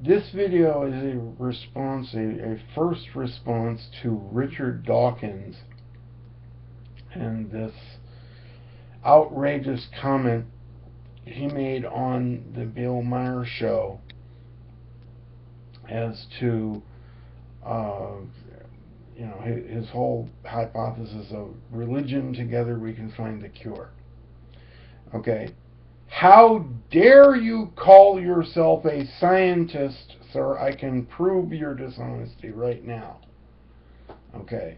This video is a response, a first response to Richard Dawkins and this outrageous comment he made on the Bill Maher show as to his whole hypothesis of religion together we can find the cure. Okay. How dare you call yourself a scientist, sir? I can prove your dishonesty right now. Okay.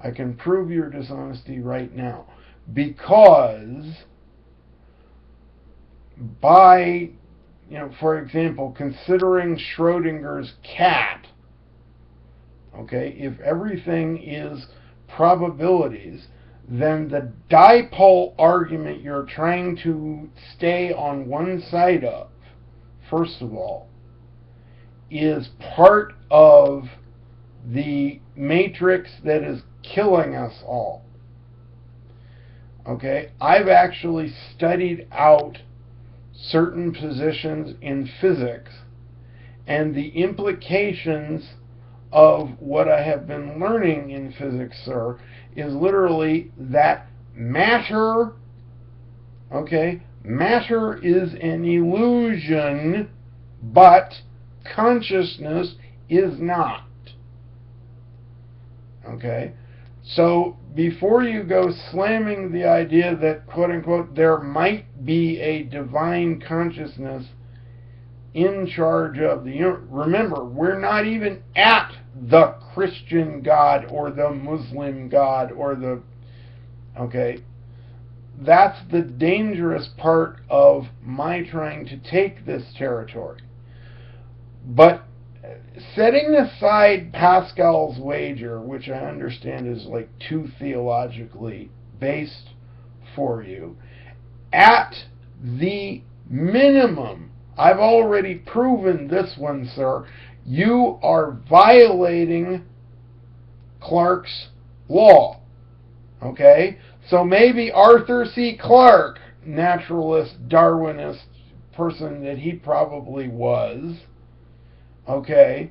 I can prove your dishonesty right now. Because by, for example, considering Schrodinger's cat, okay, if everything is probabilities, then the dipole argument you're trying to stay on one side of, first of all, is part of the matrix that is killing us all. Okay, I've actually studied out certain positions in physics and the implications of what I have been learning in physics, sir, is literally that matter, okay, matter is an illusion, but consciousness is not. Okay? So before you go slamming the idea that, quote unquote, there might be a divine consciousness in charge of the universe, remember, we're not even at the Christian God or the Muslim God or the, okay, that's the dangerous part of my trying to take this territory. But setting aside Pascal's wager, which I understand is like too theologically based for you, at the minimum, I've already proven this one, sir, you are violating Clarke's law. Okay? So maybe Arthur C. Clarke, naturalist, Darwinist person that he probably was, okay,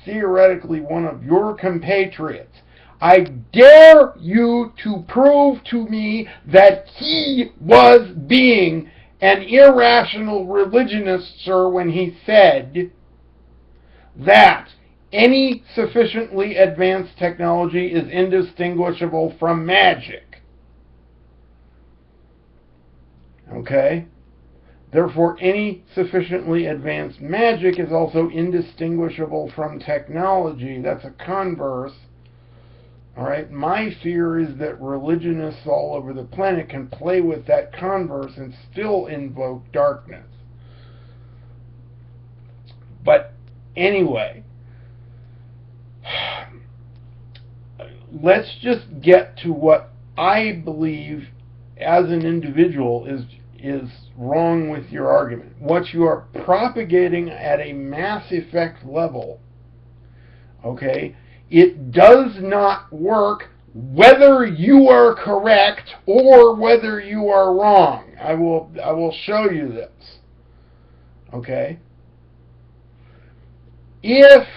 theoretically one of your compatriots, I dare you to prove to me that he was being an irrational religionist, sir, when he said that any sufficiently advanced technology is indistinguishable from magic. Okay? Therefore, any sufficiently advanced magic is also indistinguishable from technology. That's a converse. All right? My fear is that religionists all over the planet can play with that converse and still invoke darkness. But anyway, let's just get to what I believe as an individual is wrong with your argument. What you are propagating at a mass effect level, okay, it does not work whether you are correct or whether you are wrong. I will show you this. Okay? If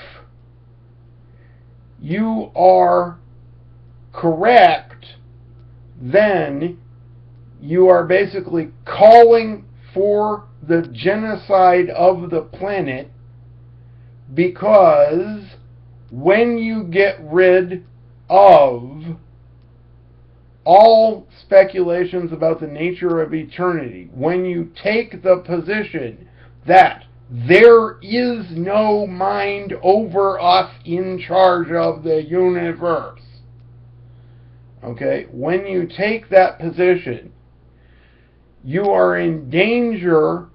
you are correct, then you are basically calling for the genocide of the planet, because when you get rid of all speculations about the nature of eternity, when you take the position that there is no mind over us in charge of the universe, okay, when you take that position, you are in danger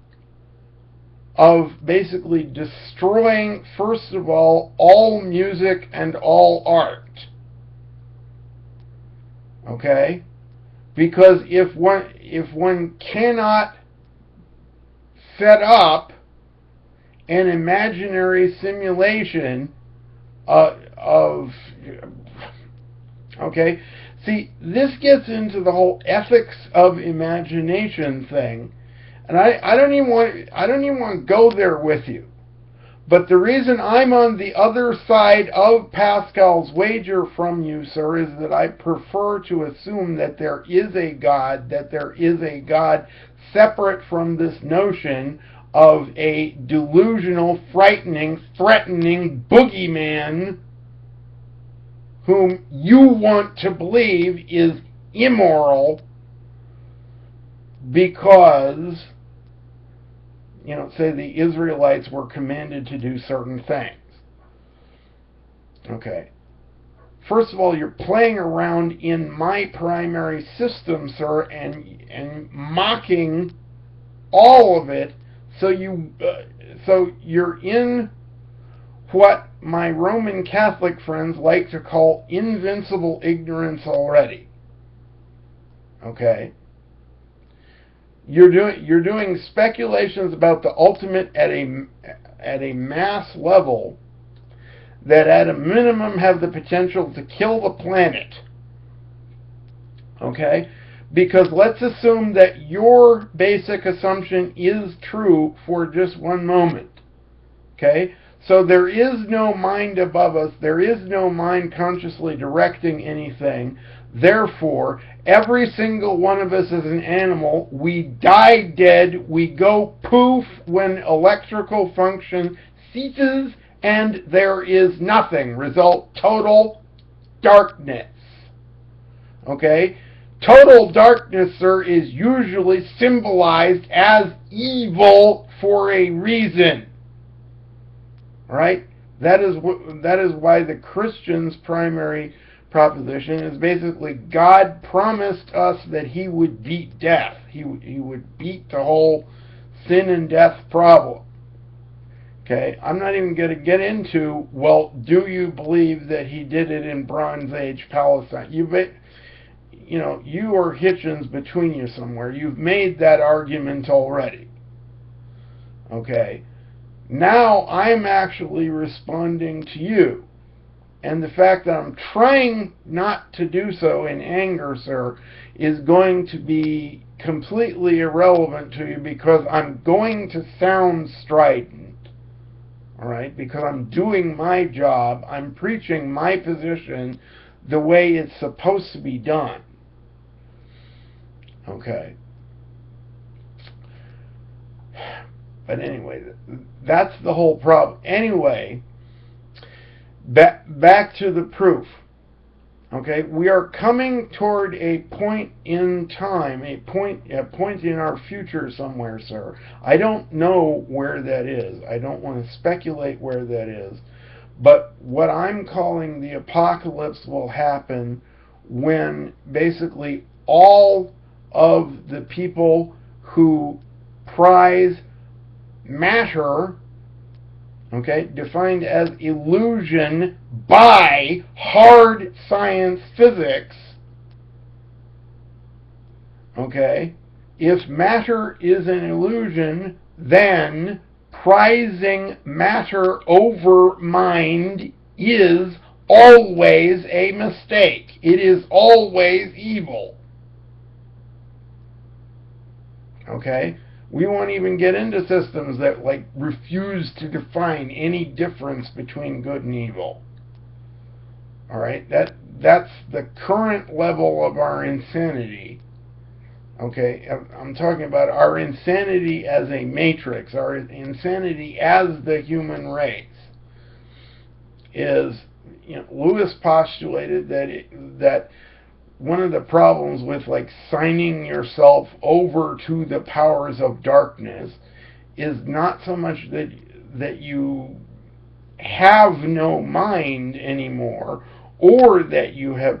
of basically destroying, first of all music and all art. Okay? Because if one cannot set up an imaginary simulation of okay, see, this gets into the whole ethics of imagination thing. And I don't even want to go there with you. But the reason I'm on the other side of Pascal's wager from you, sir, is that I prefer to assume that there is a God separate from this notion of a delusional, frightening, threatening boogeyman whom you want to believe is immoral because, say the Israelites were commanded to do certain things. Okay. First of all, you're playing around in my primary system, sir, and mocking all of it. So you're in what my Roman Catholic friends like to call invincible ignorance already. Okay. You're doing speculations about the ultimate at a mass level that at a minimum have the potential to kill the planet. Okay? Because let's assume that your basic assumption is true for just one moment. Okay? So there is no mind above us. There is no mind consciously directing anything. Therefore, every single one of us is an animal. We die dead. We go poof when electrical function ceases, and there is nothing. Result, total darkness. Okay? Total darkness, sir, is usually symbolized as evil for a reason. Right? That is why the Christian's primary proposition is basically God promised us that he would beat death. He would beat the whole sin and death problem. Okay? I'm not even going to get into, well, do you believe that he did it in Bronze Age Palestine? You or Hitchens between you somewhere. You've made that argument already. Okay? Now I'm actually responding to you. And the fact that I'm trying not to do so in anger, sir, is going to be completely irrelevant to you because I'm going to sound strident. All right? Because I'm doing my job. I'm preaching my position the way it's supposed to be done. Okay. But anyway, that's the whole problem. Anyway, back to the proof. Okay, we are coming toward a point in time, a point in our future somewhere, sir. I don't know where that is. I don't want to speculate where that is. But what I'm calling the apocalypse will happen when basically all of the people who prize matter, okay, defined as illusion by hard science physics, okay, if matter is an illusion, then prizing matter over mind is always a mistake. It is always evil. Okay? We won't even get into systems that refuse to define any difference between good and evil. All right? That's the current level of our insanity. Okay? I'm talking about our insanity as a matrix, our insanity as the human race. Is, Lewis postulated that one of the problems with signing yourself over to the powers of darkness is not so much that you have no mind anymore, or that you have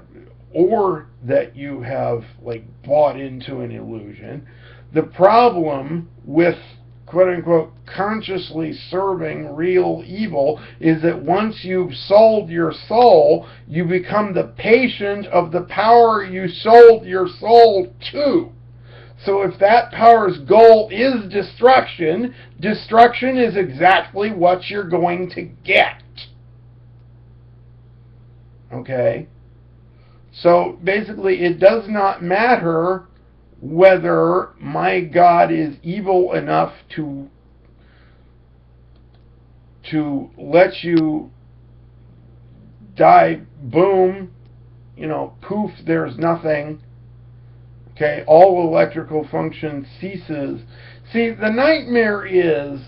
bought into an illusion. The problem with quote-unquote consciously serving real evil is that once you've sold your soul, you become the patient of the power you sold your soul to. So if that power's goal is destruction, destruction is exactly what you're going to get. Okay? So basically it does not matter whether my God is evil enough to let you die, boom, poof, there's nothing. Okay, all electrical function ceases. See, the nightmare is,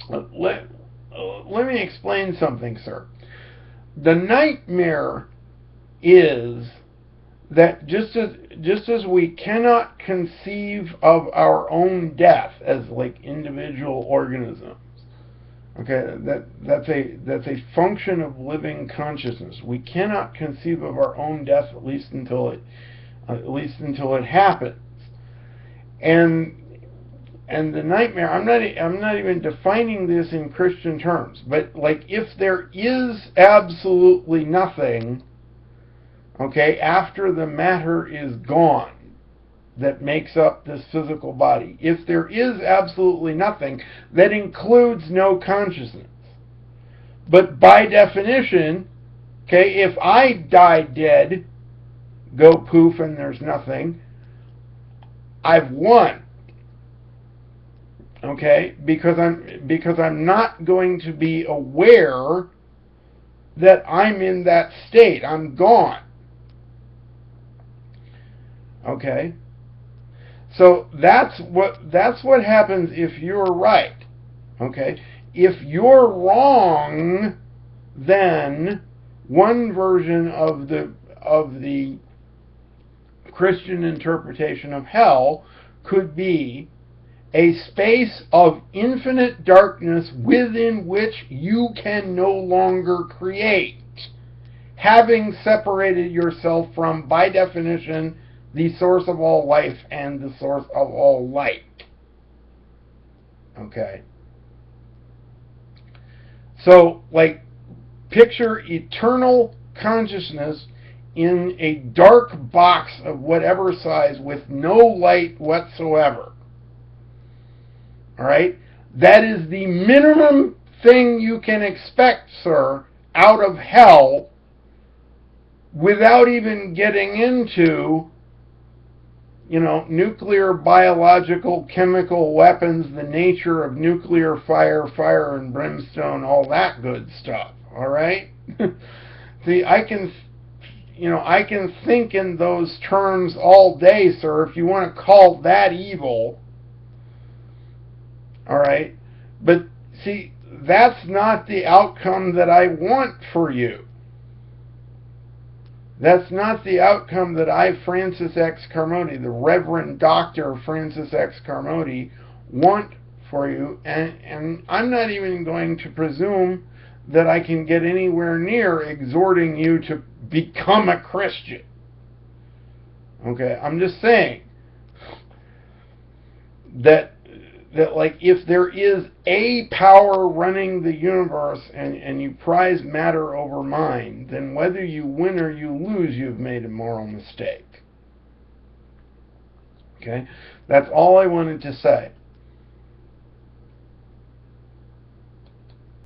let me explain something, sir. The nightmare is that just as we cannot conceive of our own death as like individual organisms, okay, that's a function of living consciousness. We cannot conceive of our own death at least until it happens. And the nightmare, I'm not even defining this in Christian terms, but like if there is absolutely nothing, okay, after the matter is gone that makes up this physical body, if there is absolutely nothing, that includes no consciousness. But by definition, okay, if I die dead, go poof and there's nothing, I've won. Okay, because I'm not going to be aware that I'm in that state. I'm gone. Okay, so that's what happens if you're right. Okay, if you're wrong, then one version of the Christian interpretation of hell could be a space of infinite darkness within which you can no longer create, having separated yourself from, by definition, the source of all life and the source of all light. Okay? So, like, picture eternal consciousness in a dark box of whatever size with no light whatsoever. Alright? That is the minimum thing you can expect, sir, out of hell, without even getting into, nuclear, biological, chemical weapons, the nature of nuclear fire and brimstone, all that good stuff. Alright? See, I can think in those terms all day, sir, if you want to call that evil. Alright? But, see, that's not the outcome that I want for you. That's not the outcome that I, Francis X. Carmody, the Reverend Dr. Francis X. Carmody, want for you. And I'm not even going to presume that I can get anywhere near exhorting you to become a Christian. Okay, I'm just saying that like if there is a power running the universe and you prize matter over mind, then whether you win or you lose, you've made a moral mistake. Okay, that's all I wanted to say.